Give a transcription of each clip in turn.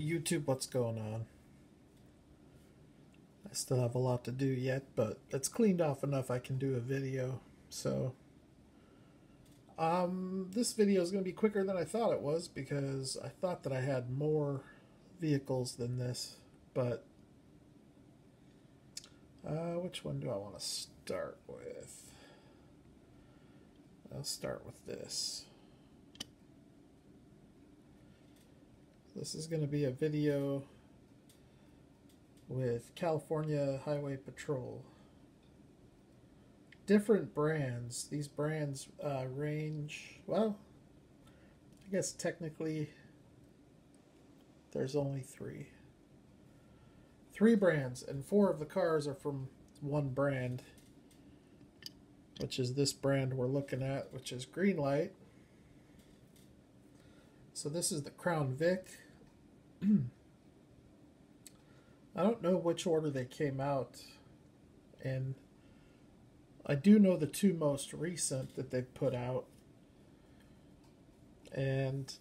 YouTube, what's going on? I still have a lot to do yet, but it's cleaned off enough I can do a video. So, this video is going to be quicker than I thought it was because I thought that I had more vehicles than this, but which one do I want to start with? I'll start with this. This is going to be a video with California Highway Patrol. Different brands. These brands range, well, I guess technically there's only three. Three brands, and four of the cars are from one brand, which is this brand we're looking at, which is Greenlight. So this is the Crown Vic. I don't know which order they came out in. I do know the two most recent that they've put out. And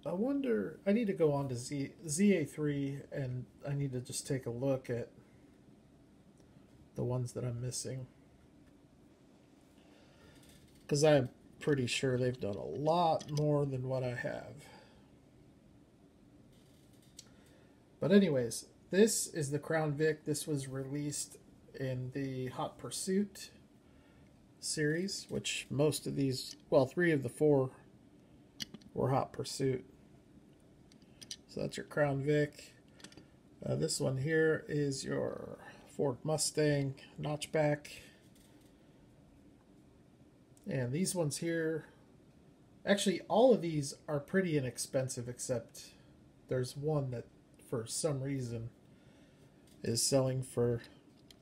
I wonder, I need to go on to ZA3 and I need to just take a look at the ones that I'm missing. Because I'm pretty sure they've done a lot more than what I have. But anyways, this is the Crown Vic. This was released in the Hot Pursuit series, which most of these, well, three of the four were Hot Pursuit. So that's your Crown Vic. This one here is your Ford Mustang notchback. And these ones here, actually all of these are pretty inexpensive, except there's one that for some reason is selling for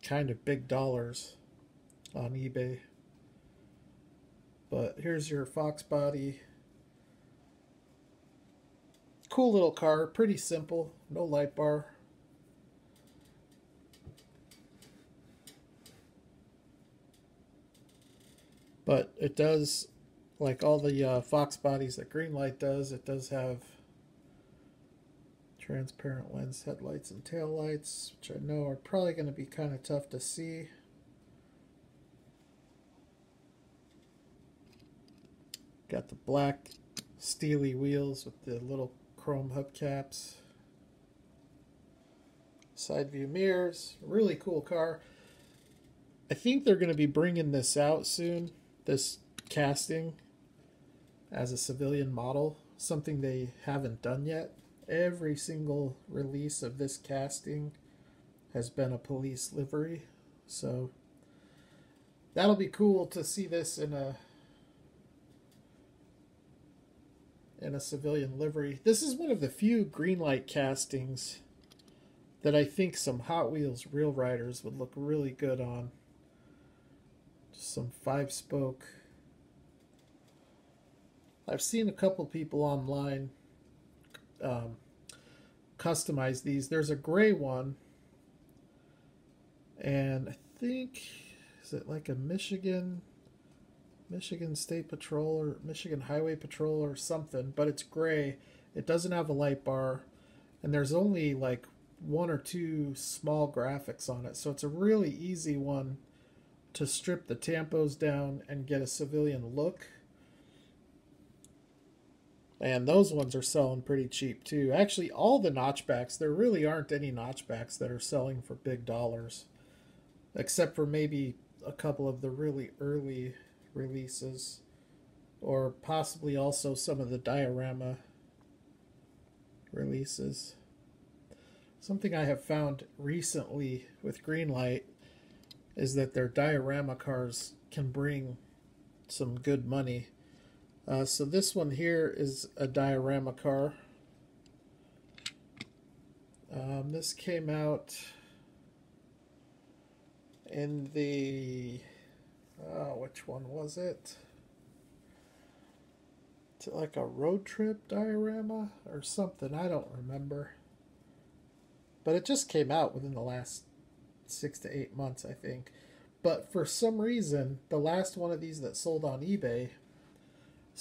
kind of big dollars on eBay. But here's your Fox body. Cool little car, pretty simple, no light bar. But it does, like all the Fox bodies that Greenlight does, it does have transparent lens headlights and taillights, which I know are probably going to be kind of tough to see. Got the black steely wheels with the little chrome hubcaps. Side view mirrors. Really cool car. I think they're going to be bringing this out soon, this casting, as a civilian model. Something they haven't done yet. Every single release of this casting has been a police livery. So that'll be cool to see this in a civilian livery. This is one of the few Greenlight castings that I think some Hot Wheels real riders would look really good on. Just some 5-spoke. I've seen a couple people online customize these. There's a gray one, and I think, is it like a Michigan State Patrol or Michigan Highway Patrol or something, but it's gray. It doesn't have a light bar, and there's only like one or two small graphics on it, so it's a really easy one to strip the tampos down and get a civilian look. And those ones are selling pretty cheap too. Actually, all the notchbacks, there really aren't any notchbacks that are selling for big dollars, except for maybe a couple of the really early releases, or possibly also some of the diorama releases. Something I have found recently with Greenlight is that their diorama cars can bring some good money. So this one here is a diorama car. This came out in the, which one was it? Is it like a road trip diorama or something? I don't remember. But it just came out within the last 6 to 8 months, I think. But for some reason, the last one of these that sold on eBay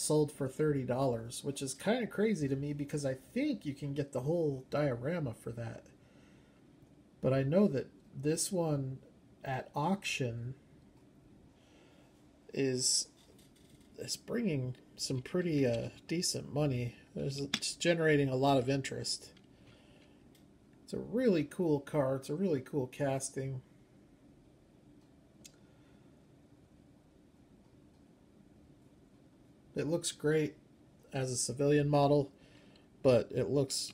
sold for $30, which is kind of crazy to me because I think you can get the whole diorama for that. But I know that this one at auction is bringing some pretty decent money. It's generating a lot of interest. It's a really cool car. It's a really cool casting. It looks great as a civilian model, but it looks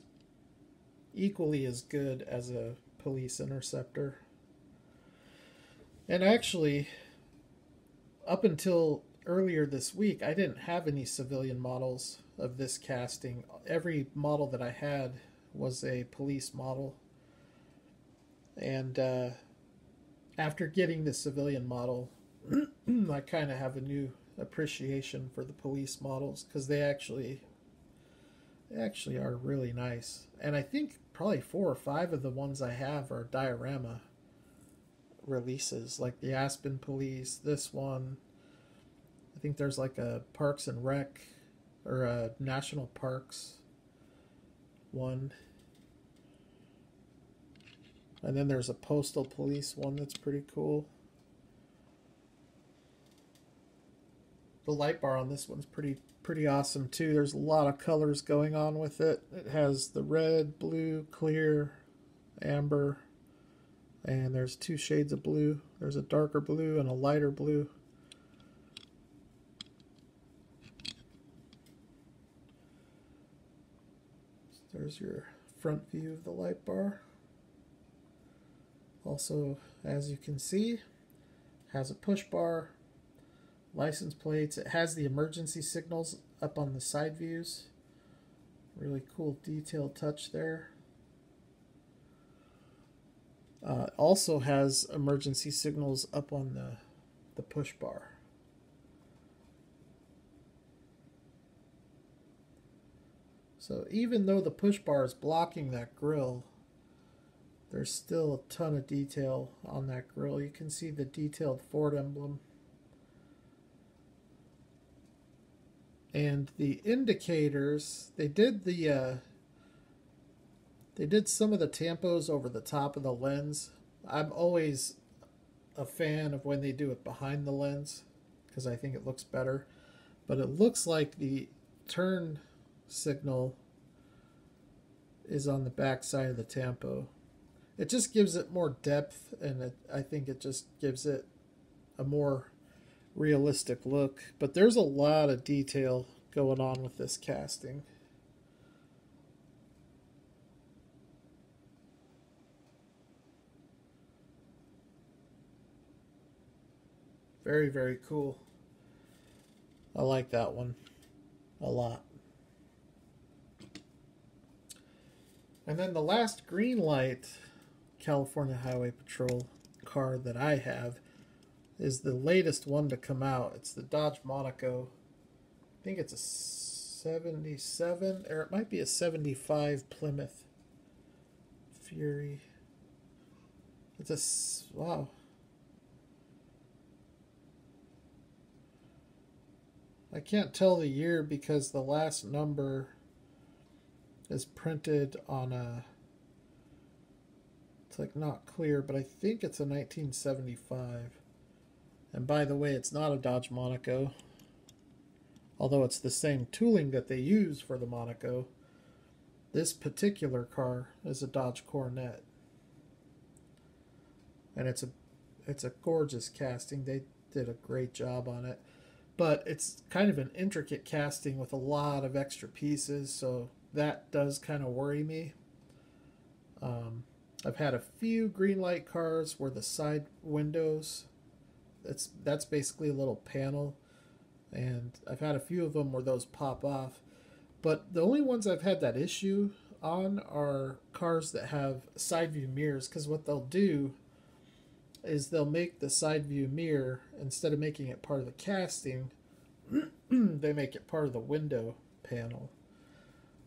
equally as good as a police interceptor. And actually, up until earlier this week, I didn't have any civilian models of this casting. Every model that I had was a police model. And after getting the civilian model, I kind of have a new appreciation for the police models because they actually are really nice. And I think probably 4 or 5 of the ones I have are diorama releases, like the Aspen Police, this one. I think there's like a Parks and Rec or a National Parks one. And then there's a Postal Police one that's pretty cool. The light bar on this one's pretty awesome too. There's a lot of colors going on with it. It has the red, blue, clear, amber, and there's 2 shades of blue. There's a darker blue and a lighter blue. There's your front view of the light bar. Also, as you can see, has a push bar, license plates. It has the emergency signals up on the side views. Really cool detailed touch there. Also has emergency signals up on the push bar. So even though the push bar is blocking that grille, there's still a ton of detail on that grille. You can see the detailed Ford emblem. And the indicators, they did some of the tampos over the top of the lens. I'm always a fan of when they do it behind the lens because I think it looks better. But it looks like the turn signal is on the back side of the tampo. It just gives it more depth, and I think it just gives it a more realistic look. But there's a lot of detail going on with this casting. Very, very cool. I like that one a lot. And then the last green light California Highway Patrol car that I have is the latest one to come out. It's the Dodge Monaco. I think it's a 77, or it might be a 75 Plymouth Fury. It's a, wow. I can't tell the year because the last number is printed on a, it's like not clear, but I think it's a 1975. And by the way, it's not a Dodge Monaco, although it's the same tooling that they use for the Monaco. This particular car is a Dodge Coronet, and it's a gorgeous casting. They did a great job on it, but it's kind of an intricate casting with a lot of extra pieces, so that does kind of worry me. I've had a few green light cars where the side windows, that's basically a little panel, and I've had a few of them where those pop off. But the only ones I've had that issue on are cars that have side view mirrors, because what they'll do is they'll make the side view mirror, instead of making it part of the casting, they make it part of the window panel.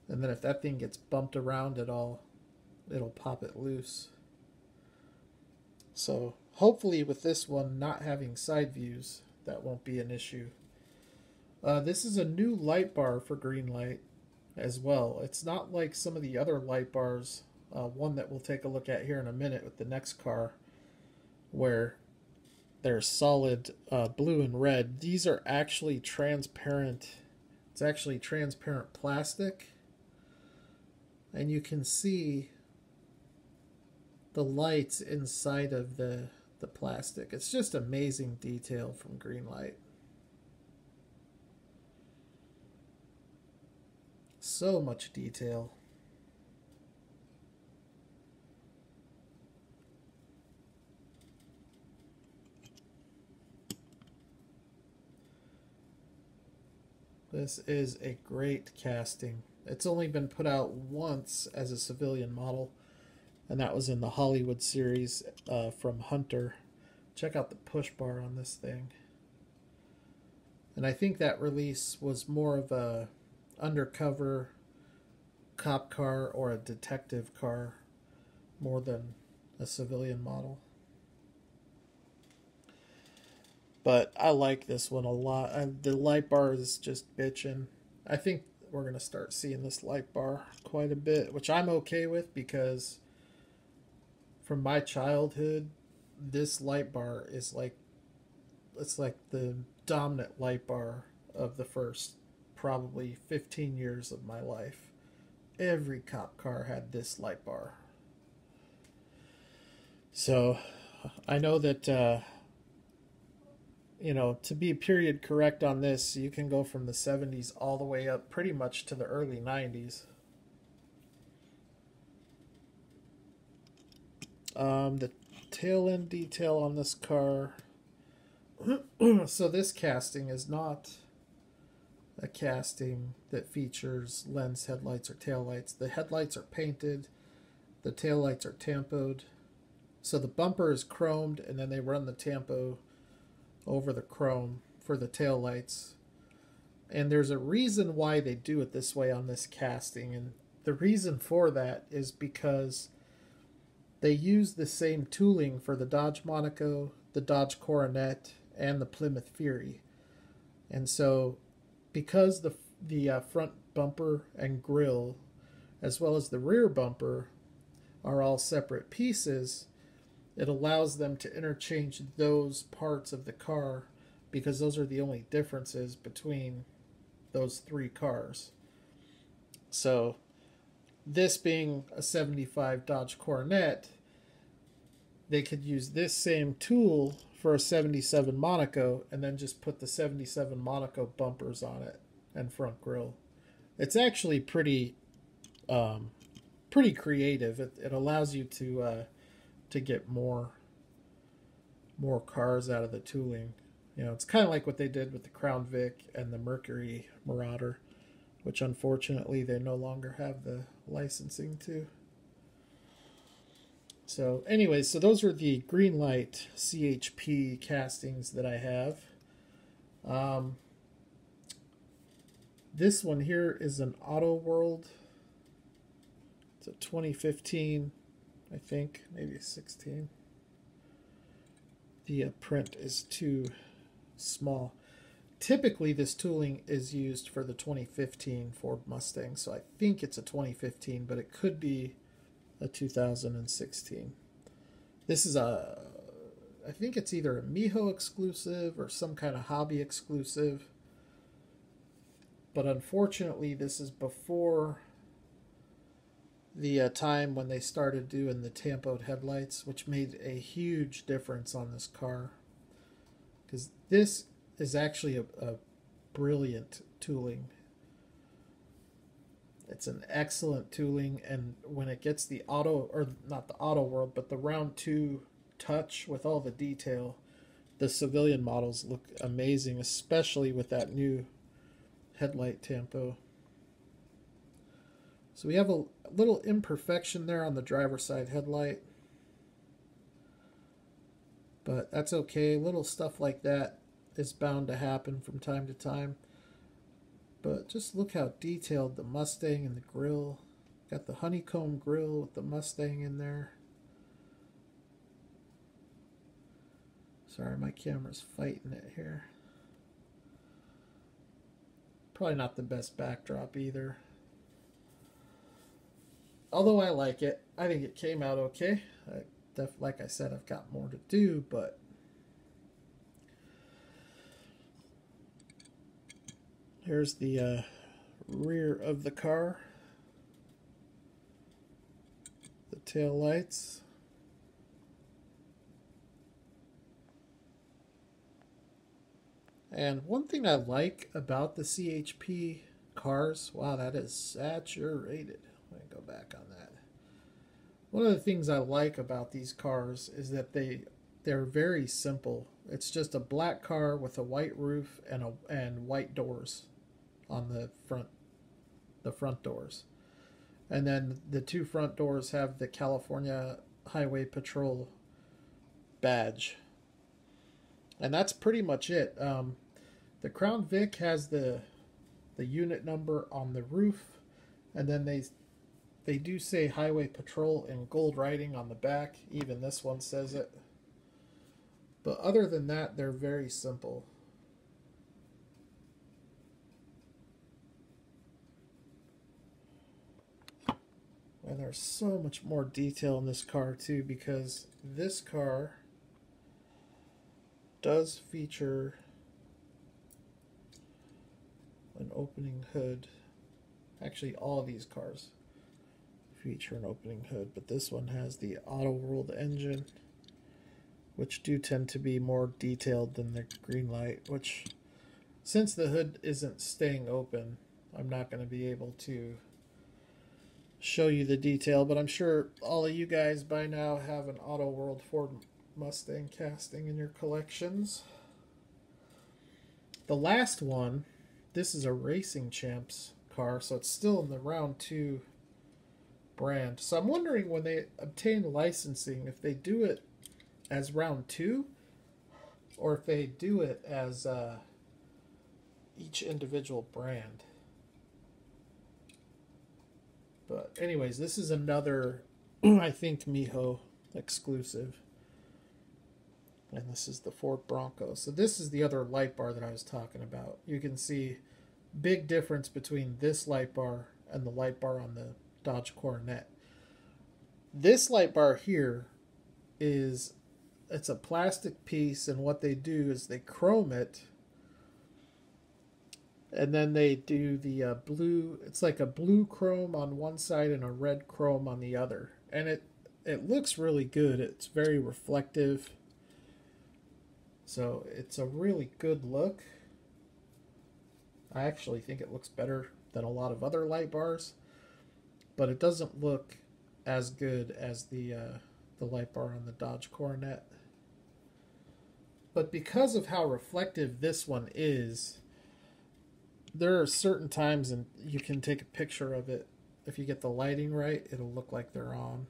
And then if that thing gets bumped around at all, it'll pop it loose. So hopefully with this one not having side views, that won't be an issue. This is a new light bar for Greenlight as well. It's not like some of the other light bars, one that we'll take a look at here in a minute with the next car, where they're solid blue and red. These are actually transparent. It's actually transparent plastic. And you can see the lights inside of the plastic. It's just amazing detail from Greenlight. So much detail. This is a great casting. It's only been put out once as a civilian model, and that was in the Hollywood series from Hunter. Check out the push bar on this thing. And I think that release was more of a undercover cop car or a detective car more than a civilian model. But I like this one a lot. The light bar is just bitching. I think we're going to start seeing this light bar quite a bit, which I'm okay with because from my childhood, this light bar is like, it's like the dominant light bar of the first probably 15 years of my life. Every cop car had this light bar. So I know that to be period correct on this, you can go from the 70s all the way up pretty much to the early 90s. The tail end detail on this car. So this casting is not a casting that features lens headlights or taillights. The headlights are painted, the taillights are tampoed. So the bumper is chromed, and then they run the tampo over the chrome for the taillights. And there's a reason why they do it this way on this casting, and the reason for that is because they use the same tooling for the Dodge Monaco, the Dodge Coronet, and the Plymouth Fury. And so because the front bumper and grille, as well as the rear bumper, are all separate pieces, it allows them to interchange those parts of the car because those are the only differences between those three cars. So this being a 75 Dodge Coronet, they could use this same tool for a 77 Monaco and then just put the 77 Monaco bumpers on it and front grille. It's actually pretty creative. It allows you to get more cars out of the tooling. It's kind of like what they did with the Crown Vic and the Mercury Marauder, which unfortunately they no longer have the licensing to. So anyways, so those are the Greenlight CHP castings that I have. This one here is an Auto World. It's a 2015, I think, maybe 16. The print is too small. Typically, this tooling is used for the 2015 Ford Mustang, so I think it's a 2015, but it could be a 2016. This is I think it's either a Miho exclusive or some kind of hobby exclusive. But unfortunately, this is before the time when they started doing the tampoed headlights, which made a huge difference on this car. Because this is actually a brilliant tooling. It's an excellent tooling, and when it gets the auto, or not the Auto World, but the Round 2 touch with all the detail, the civilian models look amazing, especially with that new headlight tampo. So we have a little imperfection there on the driver's side headlight, but that's okay. Little stuff like that is bound to happen from time to time. But just look how detailed the Mustang and the grille. Got the honeycomb grille with the Mustang in there. Sorry, my camera's fighting it here. Probably not the best backdrop either. Although I like it. I think it came out okay. Like I said, I've got more to do, but here's the rear of the car. The tail lights. And one thing I like about the CHP cars, wow, that is saturated. Let me go back on that. One of the things I like about these cars is that they're very simple. It's just a black car with a white roof and white doors on the front doors. And then the two front doors have the California Highway Patrol badge. And that's pretty much it. The Crown Vic has the unit number on the roof, and then they do say Highway Patrol in gold writing on the back. Even this one says it. But other than that, they're very simple. And there's so much more detail in this car too, because this car does feature an opening hood. Actually, all of these cars feature an opening hood, but this one has the Auto World engine, which do tend to be more detailed than the Greenlight, which, since the hood isn't staying open, I'm not going to be able to show you the detail, but I'm sure all of you guys by now have an Auto World Ford Mustang casting in your collections. The last one, this is a Racing Champs car, so it's still in the Round 2 brand. So I'm wondering when they obtain licensing, if they do it as Round 2 or if they do it as each individual brand. But anyways, this is another, I think, Miho exclusive. And this is the Ford Bronco. So this is the other light bar that I was talking about. You can see big difference between this light bar and the light bar on the Dodge Coronet. This light bar here it's a plastic piece, and what they do is they chrome it, and then they do the blue. It's like a blue chrome on one side and a red chrome on the other, and it looks really good. It's very reflective, so it's a really good look. I actually think it looks better than a lot of other light bars, but it doesn't look as good as the light bar on the Dodge Coronet. But because of how reflective this one is, there are certain times, and you can take a picture of it. If you get the lighting right, it'll look like they're on.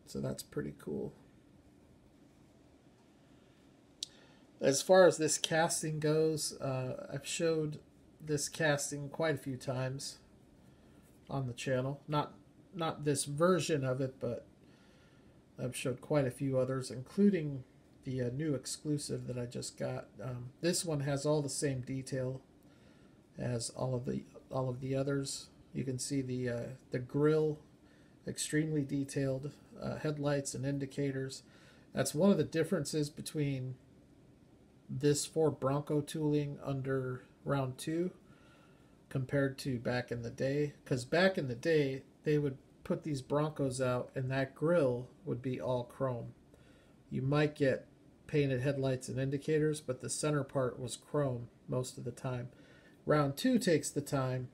So that's pretty cool. As far as this casting goes, I've showed this casting quite a few times on the channel. Not this version of it, but I've showed quite a few others, including the new exclusive that I just got. This one has all the same detail as all of the others. You can see the grille, extremely detailed, headlights and indicators. That's one of the differences between this Ford Bronco tooling under Round 2 compared to back in the day. Because back in the day, they would put these Broncos out and that grille would be all chrome. You might get painted headlights and indicators, but the center part was chrome most of the time. Round 2 takes the time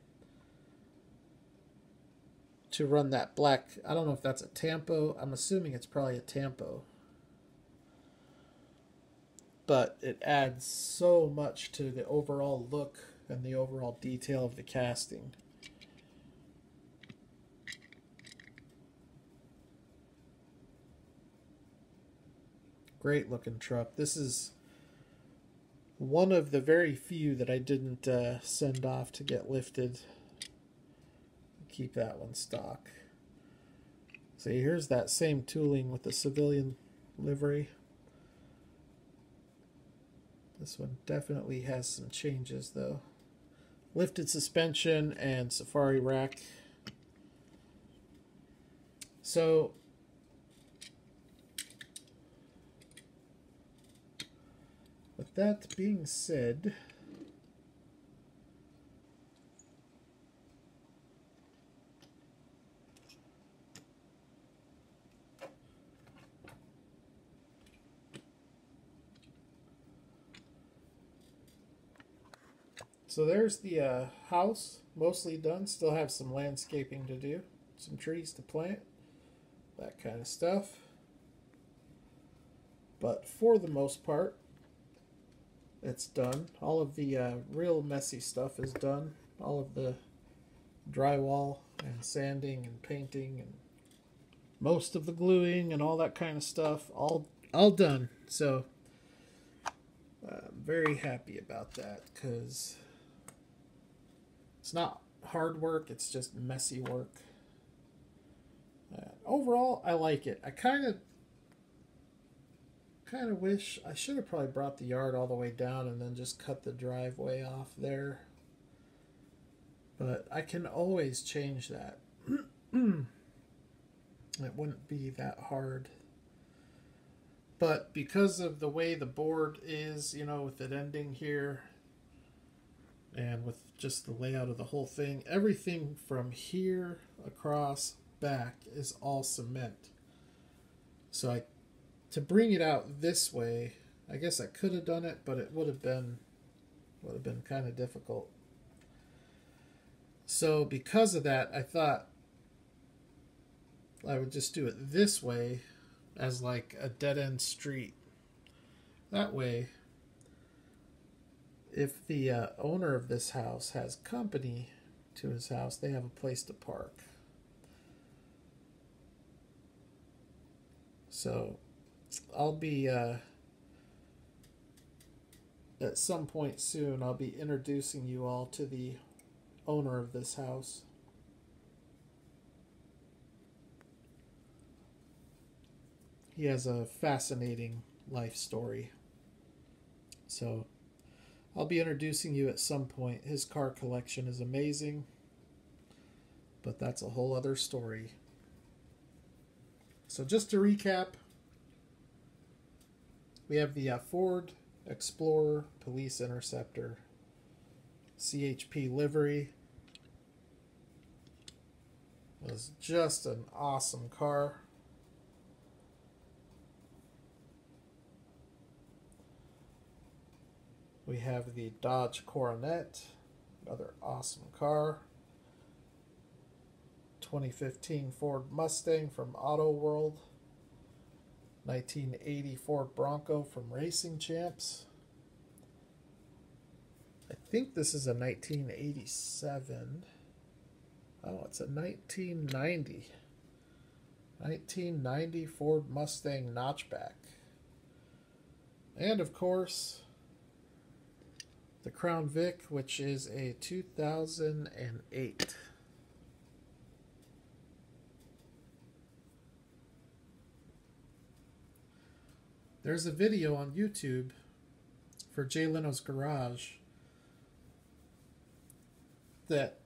to run that black. I don't know if that's a Tampo. I'm assuming it's probably a Tampo. But it adds so much to the overall look and the overall detail of the casting. Great looking truck. This is one of the very few that I didn't send off to get lifted. Keep that one stock. See, here's that same tooling with the civilian livery. This one definitely has some changes though. A lifted suspension, and safari rack. So with that being said, so there's the house, mostly done. Still have some landscaping to do, some trees to plant, that kind of stuff. But for the most part, it's done. All of the real messy stuff is done. All of the drywall and sanding and painting and most of the gluing and all that kind of stuff, all done. So I'm very happy about that, because it's not hard work, it's just messy work. Overall, I like it. I kind of wish I should have probably brought the yard all the way down and then just cut the driveway off there. But I can always change that. It wouldn't be that hard. But because of the way the board is, you know, with it ending here, and with just the layout of the whole thing, everything from here across back is all cement. So to bring it out this way, I guess I could have done it, but it would have been kind of difficult. So because of that, I thought I would just do it this way as like a dead-end street. That way, if the owner of this house has company to his house, they have a place to park. So I'll be, at some point soon, I'll be introducing you all to the owner of this house. He has a fascinating life story. So I'll be introducing you at some point. His car collection is amazing, but that's a whole other story. So just to recap, we have the Ford Explorer Police Interceptor CHP livery. It was just an awesome car. We have the Dodge Coronet, another awesome car. 2015 Ford Mustang from Auto World. 1980 Ford Bronco from Racing Champs. I think this is a 1987. Oh, it's a 1990. 1990 Ford Mustang Notchback. And of course, the Crown Vic, which is a 2008. There's a video on YouTube for Jay Leno's Garage that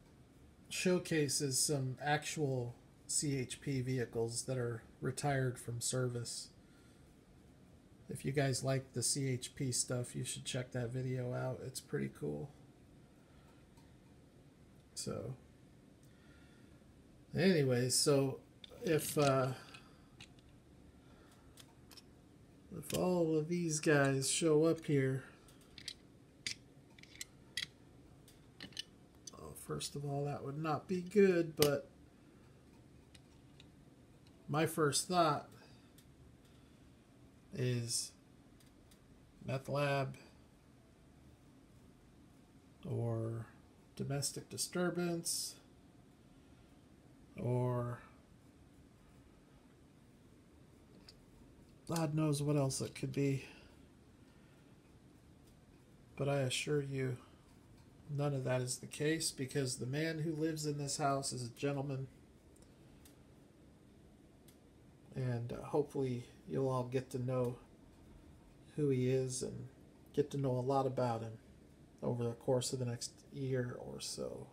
showcases some actual CHP vehicles that are retired from service. If you guys like the CHP stuff, you should check that video out. It's pretty cool. So, anyways, so if all of these guys show up here, oh, first of all, that would not be good, but my first thought is meth lab or domestic disturbance or God knows what else it could be. But I assure you, none of that is the case, because the man who lives in this house is a gentleman. And hopefully you'll all get to know who he is and get to know a lot about him over the course of the next year or so.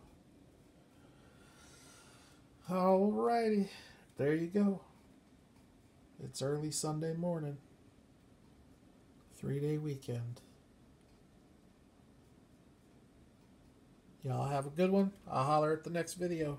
Alrighty, there you go. It's early Sunday morning. 3-day weekend. Y'all have a good one. I'll holler at the next video.